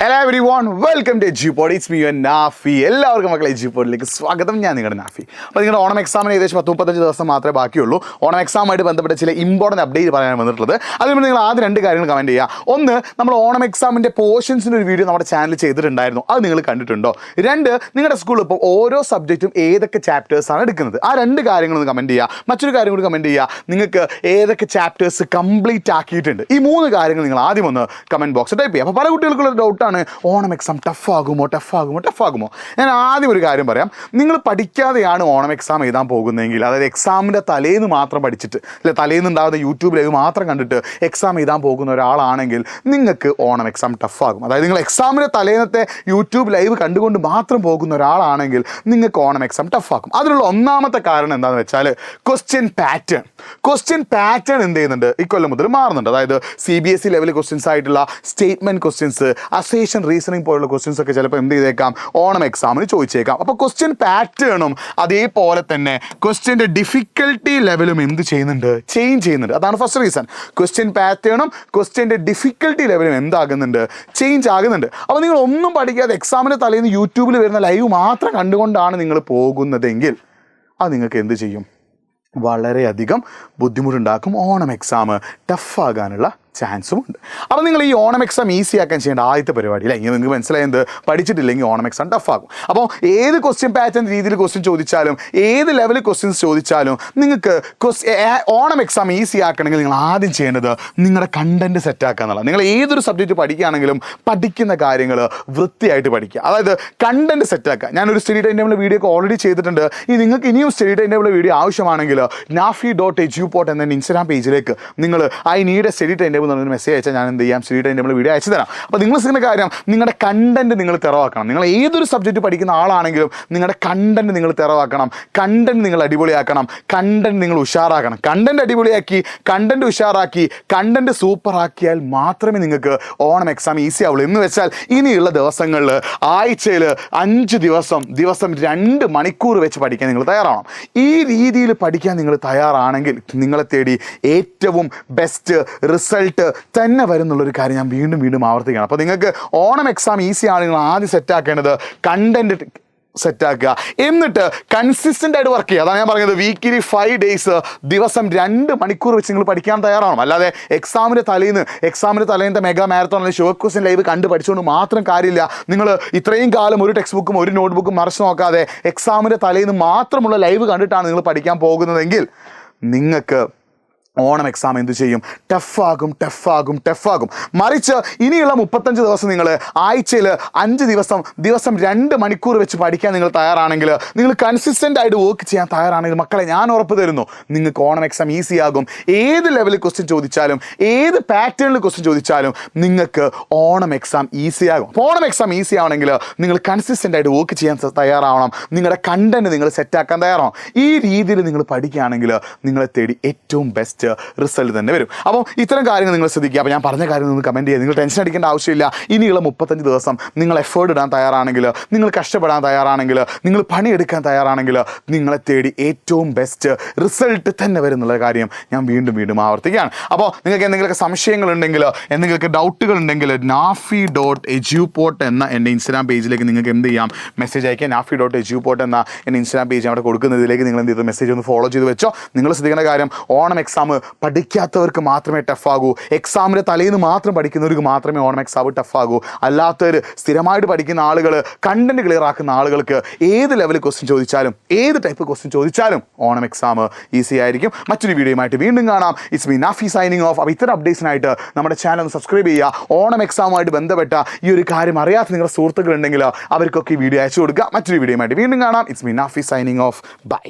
Hello everyone, welcome to Edupod. It's me Nafi. എല്ലാവർക്കും മക്കളെ എജ്യൂപോഡിലേക്ക് സ്വാഗതം. ഞാൻ നിങ്ങളുടെ നാഫി. അപ്പോൾ നിങ്ങളുടെ ഓണം എക്സാമിന് ഏകദേശം 35 ദിവസം മാത്രമേ ബാക്കിയുള്ളൂ. ഓണം എക്സാമായിട്ട് ബന്ധപ്പെട്ട ചില ഇമ്പോർട്ടൻറ്റ് അപ്ഡേറ്റ് പറയാൻ വന്നിട്ടുള്ളത്. അതിന് നിങ്ങൾ ആദ്യം രണ്ട് കാര്യങ്ങൾ കമൻറ്റ് ചെയ്യുക. ഒന്ന്, നമ്മൾ ഓണം എക്സാമിൻ്റെ പോർഷൻസിൻ്റെ ഒരു വീഡിയോ നമ്മുടെ ചാനൽ ചെയ്തിട്ടുണ്ടായിരുന്നു. അത് നിങ്ങൾ കണ്ടിട്ടുണ്ടോ? രണ്ട്, നിങ്ങളുടെ സ്കൂളിൽ ഇപ്പോൾ ഓരോ സബ്ജക്റ്റും ഏതൊക്കെ ചാപ്റ്റേഴ്സാണ് എടുക്കുന്നത്. ആ രണ്ട് കാര്യങ്ങളൊന്ന് കമൻറ്റ് ചെയ്യുക. മറ്റൊരു കാര്യം കൂടി കമൻറ്റ് ചെയ്യുക, നിങ്ങൾക്ക് ഏതൊക്കെ ചാപ്റ്റേഴ്സ് കംപ്ലീറ്റ് ആക്കിയിട്ടുണ്ട്. ഈ മൂന്ന് കാര്യങ്ങൾ നിങ്ങൾ ആദ്യം ഒന്ന് കമൻറ്റ് ബോക്സിൽ ടൈപ്പ് ചെയ്യുക. അപ്പോൾ പല കുട്ടികൾക്കുള്ള ഡൗട്ടാണ്, ഓണം എക്സാം ടഫാകുമോ. ഞാൻ ആദ്യം ഒരു കാര്യം പറയാം. നിങ്ങൾ പഠിക്കാതെയാണ് ഓണം എക്സാം എഴുതാൻ പോകുന്നതെങ്കിൽ, അതായത് എക്സാമിൻ്റെ തലേന്ന് മാത്രം പഠിച്ചിട്ട് തലേന്നുണ്ടാകുന്ന യൂട്യൂബ് ലൈവ് മാത്രം കണ്ടിട്ട് എക്സാം എഴുതാൻ പോകുന്ന ഒരാളാണെങ്കിൽ നിങ്ങൾക്ക് ഓണം എക്സാം ടഫാകും. അതായത് നിങ്ങൾ എക്സാമിൻ്റെ തലേന്നത്തെ യൂട്യൂബ് ലൈവ് കണ്ടുകൊണ്ട് മാത്രം പോകുന്ന ഒരാളാണെങ്കിൽ നിങ്ങൾക്ക് ഓണം എക്സാം ടഫാക്കും. അതിനുള്ള ഒന്നാമത്തെ കാരണം എന്താണെന്ന് വെച്ചാൽ ക്വസ്റ്റ്യൻ പാറ്റേൺ എന്ത് ചെയ്യുന്നുണ്ട്, ഇക്കൊല്ലം മുതൽ മാറുന്നുണ്ട്. അതായത് CBSE ലെവൽ ക്വസ്റ്റ്യൻസ് ആയിട്ടുള്ള സ്റ്റേറ്റ്മെൻറ്റ് ക്വസ്റ്റ്യൻസ്, അസേഷൻ റീസണിങ് പോലുള്ള ക്വസ്റ്റ്യൻസ് ഒക്കെ ചിലപ്പോൾ എന്ത് ചെയ്തേക്കാം, ഓണം എക്സാമിന് ചോദിച്ചേക്കാം. അപ്പോൾ ക്വസ്റ്റ്യൻ പാറ്റേണും അതേപോലെ തന്നെ ക്വസ്റ്റ്യൻ്റെ ഡിഫിക്കൽട്ടി ലെവലും എന്ത് ചെയ്യുന്നുണ്ട്, ചേഞ്ച് ചെയ്യുന്നുണ്ട്. അതാണ് ഫസ്റ്റ് റീസൺ. ക്വസ്റ്റ്യൻ പാറ്റേണും ക്വസ്റ്റ്യൻ്റെ ഡിഫിക്കൽട്ടി ലെവലും എന്താകുന്നുണ്ട്, ചേഞ്ച് ആകുന്നുണ്ട്. അപ്പോൾ നിങ്ങൾ ഒന്നും പഠിക്കാതെ എക്സാമിന് തലേന്ന് യൂട്യൂബിൽ വരുന്ന ലൈവ് മാത്രം കണ്ടുകൊണ്ടാണ് നിങ്ങൾ പോകുന്നതെങ്കിൽ അത് നിങ്ങൾക്ക് എന്ത് ചെയ്യും, വളരെയധികം ബുദ്ധിമുട്ടുണ്ടാക്കും. ഓണം എക്സാം ടഫാകാനുള്ള ചാൻസും ഉണ്ട്. അപ്പോൾ നിങ്ങൾ ഈ ഓണം എക്സാം ഈസി ആക്കാൻ ചെയ്യേണ്ട ആദ്യത്തെ പരിപാടി അല്ലേ, ഇങ്ങനെ നിങ്ങൾക്ക് മനസ്സിലായത്, പഠിച്ചിട്ടില്ലെങ്കിൽ ഓണം എക്സാം ടഫാകും. അപ്പോൾ ഏത് ക്വസ്റ്റ്യൻ പാറ്റേൺ രീതിയിൽ ക്വസ്റ്റ്യൻ ചോദിച്ചാലും, ഏത് ലെവലിൽ ക്വസ്റ്റ്യൻസ് ചോദിച്ചാലും, നിങ്ങൾക്ക് ഓണം എക്സാം ഈസി ആക്കണമെങ്കിൽ നിങ്ങൾ ആദ്യം ചെയ്യേണ്ടത് നിങ്ങളുടെ കണ്ടൻറ്റ് സെറ്റാക്കുക എന്നുള്ളത്. നിങ്ങൾ ഏതൊരു സബ്ജക്റ്റ് പഠിക്കുകയാണെങ്കിലും പഠിക്കുന്ന കാര്യങ്ങൾ വൃത്തിയായിട്ട് പഠിക്കുക. അതായത് കണ്ടൻറ്റ് സെറ്റാക്കുക. ഞാനൊരു സ്റ്റഡി ടൈം ടേബിൾ വീഡിയോ ഒക്കെ ഓൾറെഡി ചെയ്തിട്ടുണ്ട്. നിങ്ങൾക്ക് ഇനിയും സ്റ്റഡി ടൈം ടേബിൾ വീഡിയോ ആവശ്യമാണെങ്കിൽ nafi.eduport എന്ന ഇൻസ്റ്റാഗ്രാം പേജിലേക്ക് നിങ്ങൾ I need A study time table എന്നൊരു മെസ്സേജ് അയച്ചാൽ ഞാൻ എന്ത് ചെയ്യാം, സ്റ്റഡി ടൈം ടേബിൾ വീഡിയോ അയച്ചു തരാം. അപ്പോൾ നിങ്ങൾ ചെയ്യുന്ന കാര്യം, നിങ്ങളുടെ കണ്ടൻറ്റ് നിങ്ങൾ തിറവാക്കണം. നിങ്ങൾ ഏതൊരു സബ്ജക്റ്റ് പഠിക്കുന്ന ആളാണെങ്കിലും നിങ്ങളുടെ കണ്ടൻറ്റ് നിങ്ങൾ തിറവാക്കണം, കണ്ടൻറ്റ് നിങ്ങൾ അടിപൊളിയാക്കണം, കണ്ടൻറ്റ് നിങ്ങൾ ഉഷാറാക്കണം. കണ്ടൻറ്റ് അടിപൊളിയാക്കി, കണ്ടൻറ്റ് ഉഷാറാക്കി, കണ്ടൻറ്റ് സൂപ്പറാക്കിയാൽ മാത്രമേ നിങ്ങൾക്ക് ഓണം എക്സാം ഈസി ആവുള്ളൂ. എന്ന് വെച്ചാൽ ഇനിയുള്ള ദിവസങ്ങളിൽ ആഴ്ചയിൽ 5 ദിവസം 2 മണിക്കൂർ വെച്ച് പഠിക്കാൻ നിങ്ങൾ തയ്യാറാവണം. ഈ രീതിയിൽ പഠിക്കാൻ നിങ്ങൾ തയ്യാറാണെങ്കിൽ നിങ്ങളെ തേടി ഏറ്റവും ബെസ്റ്റ് റിസൾട്ട് തന്നെ വരുന്നുള്ളൊരു കാര്യം ഞാൻ വീണ്ടും ആവർത്തിക്കുകയാണ്. അപ്പോൾ നിങ്ങൾക്ക് ഓണം എക്സാം ഈസി ആണ്. നിങ്ങൾ ആദ്യം സെറ്റാക്കേണ്ടത് കണ്ടൻറ്റ് സെറ്റാക്കുക, എന്നിട്ട് കൺസിസ്റ്റൻ്റ് ആയിട്ട് വർക്ക് ചെയ്യുക. അതാണ് ഞാൻ പറഞ്ഞത്, വീക്കിലി 5 ഡേയ്സ് ദിവസം 2 മണിക്കൂർ വെച്ച് നിങ്ങൾ പഠിക്കാൻ തയ്യാറാവണം. അല്ലാതെ എക്സാമിൻ്റെ തലേന്നത്തെ മെഗാ മാരത്തോൺ അല്ലെങ്കിൽ ഷോർട്ട് ക്വസ്റ്റ്യൻ ലൈവ് കണ്ട് പഠിച്ചുകൊണ്ട് മാത്രം കാര്യമില്ല. നിങ്ങൾ ഇത്രയും കാലം ഒരു ടെക്സ്റ്റ് ബുക്കും ഒരു നോട്ട് ബുക്കും മറിച്ച് നോക്കാതെ എക്സാമിൻ്റെ തലേന്ന് മാത്രമുള്ള ലൈവ് കണ്ടിട്ടാണ് നിങ്ങൾ പഠിക്കാൻ പോകുന്നതെങ്കിൽ നിങ്ങൾക്ക് ഓണം എക്സാം എന്ത് ചെയ്യും, ടഫാകും. മറിച്ച് ഇനിയുള്ള 35 ദിവസം നിങ്ങൾ ആഴ്ചയിൽ 5 ദിവസം 2 മണിക്കൂർ വെച്ച് പഠിക്കാൻ നിങ്ങൾ തയ്യാറാണെങ്കിൽ, നിങ്ങൾ കൺസിസ്റ്റൻ്റ് ആയിട്ട് വർക്ക് ചെയ്യാൻ തയ്യാറാണെങ്കിൽ മക്കളെ ഞാൻ ഉറപ്പ് തരുന്നു, നിങ്ങൾക്ക് ഓണം എക്സാം ഈസി ആകും. ഏത് ലെവലിൽ ക്വസ്റ്റ്യൻ ചോദിച്ചാലും, ഏത് പാറ്റേണിൽ ക്വസ്റ്റ്യൻ ചോദിച്ചാലും നിങ്ങൾക്ക് ഓണം എക്സാം ഈസി ആകും. ഓണം എക്സാം ഈസി ആവണമെങ്കിൽ നിങ്ങൾ കൺസിസ്റ്റൻ്റ് ആയിട്ട് വർക്ക് ചെയ്യാൻ തയ്യാറാവണം. നിങ്ങളുടെ കണ്ടൻറ്റ് നിങ്ങൾ സെറ്റാക്കാൻ തയ്യാറാവണം. ഈ രീതിയിൽ നിങ്ങൾ പഠിക്കുകയാണെങ്കിൽ നിങ്ങളെ തേടി ഏറ്റവും ബെസ്റ്റ് റിസൾട്ട് തന്നെ വരും. അപ്പോൾ ഇത്തരം കാര്യങ്ങൾ നിങ്ങൾ ശ്രദ്ധിക്കുക. അപ്പോൾ ഞാൻ പറഞ്ഞ കാര്യം നിങ്ങൾ കമൻറ്റ് ചെയ്യുക. നിങ്ങൾ ടെൻഷൻ അടിക്കേണ്ട ആവശ്യമില്ല. ഇനിയുള്ള 35 ദിവസം നിങ്ങൾ എഫേർട്ട് ഇടാൻ തയ്യാറാണെങ്കിൽ, നിങ്ങൾ കഷ്ടപ്പെടാൻ തയ്യാറാണെങ്കിൽ, നിങ്ങൾ പണിയെടുക്കാൻ തയ്യാറാണെങ്കിൽ നിങ്ങളെ തേടി ഏറ്റവും ബെസ്റ്റ് റിസൾട്ട് തന്നെ വരും എന്നുള്ള കാര്യം ഞാൻ വീണ്ടും ആവർത്തിക്കുകയാണ്. അപ്പോൾ നിങ്ങൾക്ക് എന്തെങ്കിലുമൊക്കെ സംശയങ്ങളുണ്ടെങ്കിൽ, എന്തെങ്കിലുമൊക്കെ ഡൗട്ടുകൾ ഉണ്ടെങ്കിൽ nafi.eduport എന്ന എൻ്റെ ഇൻസ്റ്റാഗ്രാം പേജിലേക്ക് നിങ്ങൾക്ക് എന്ത് ചെയ്യാം, മെസ്സേജ് അയക്കുക. nafi.eduport എന്ന എൻ്റെ ഇൻസ്റ്റാഗ്രാം പേജ് അവിടെ കൊടുക്കുന്നതിലേക്ക് നിങ്ങൾ എന്ത് ചെയ്തു, മെസ്സേജ് ഒന്ന് ഫോളോ ചെയ്ത് വെച്ചോ. നിങ്ങൾ ശ്രദ്ധിക്കേണ്ട കാര്യം, ഓണം എക്സാം പഠിക്കാത്തവർക്ക് മാത്രമേ ടഫാകൂ. എക്സാമിൻ്റെ തലേന്ന് മാത്രം പഠിക്കുന്നവർക്ക് മാത്രമേ ഓണം എക്സാം ടഫാകൂ. അല്ലാത്തവർ, സ്ഥിരമായിട്ട് പഠിക്കുന്ന ആളുകൾ, കണ്ടൻറ്റ് ക്ലിയർ ആക്കുന്ന ആളുകൾക്ക് ഏത് ലെവലിൽ ക്വസ്റ്റ്യൻ ചോദിച്ചാലും, ഏത് ടൈപ്പ് ക്വസ്റ്റ്യൻ ചോദിച്ചാലും ഓണം എക്സാം ഈസി ആയിരിക്കും. മറ്റൊരു വീഡിയോയുമായിട്ട് വീണ്ടും കാണാം. It's me Nafi signing of. അപ്പോൾ ഇത്തരം അപ്ഡേറ്റ്സിനായിട്ട് നമ്മുടെ ചാനൽ ഒന്ന് സബ്സ്ക്രൈബ് ചെയ്യുക. ഓണം എക്സാമുമായിട്ട് ബന്ധപ്പെട്ട ഈ ഒരു കാര്യം അറിയാത്ത നിങ്ങളുടെ സുഹൃത്തുക്കളുണ്ടെങ്കിൽ അവർക്കൊക്കെ ഈ വീഡിയോ അയച്ചു കൊടുക്കുക. മറ്റൊരു വീഡിയോയുമായിട്ട് വീണ്ടും കാണാം. It's me Nafi signing off. By.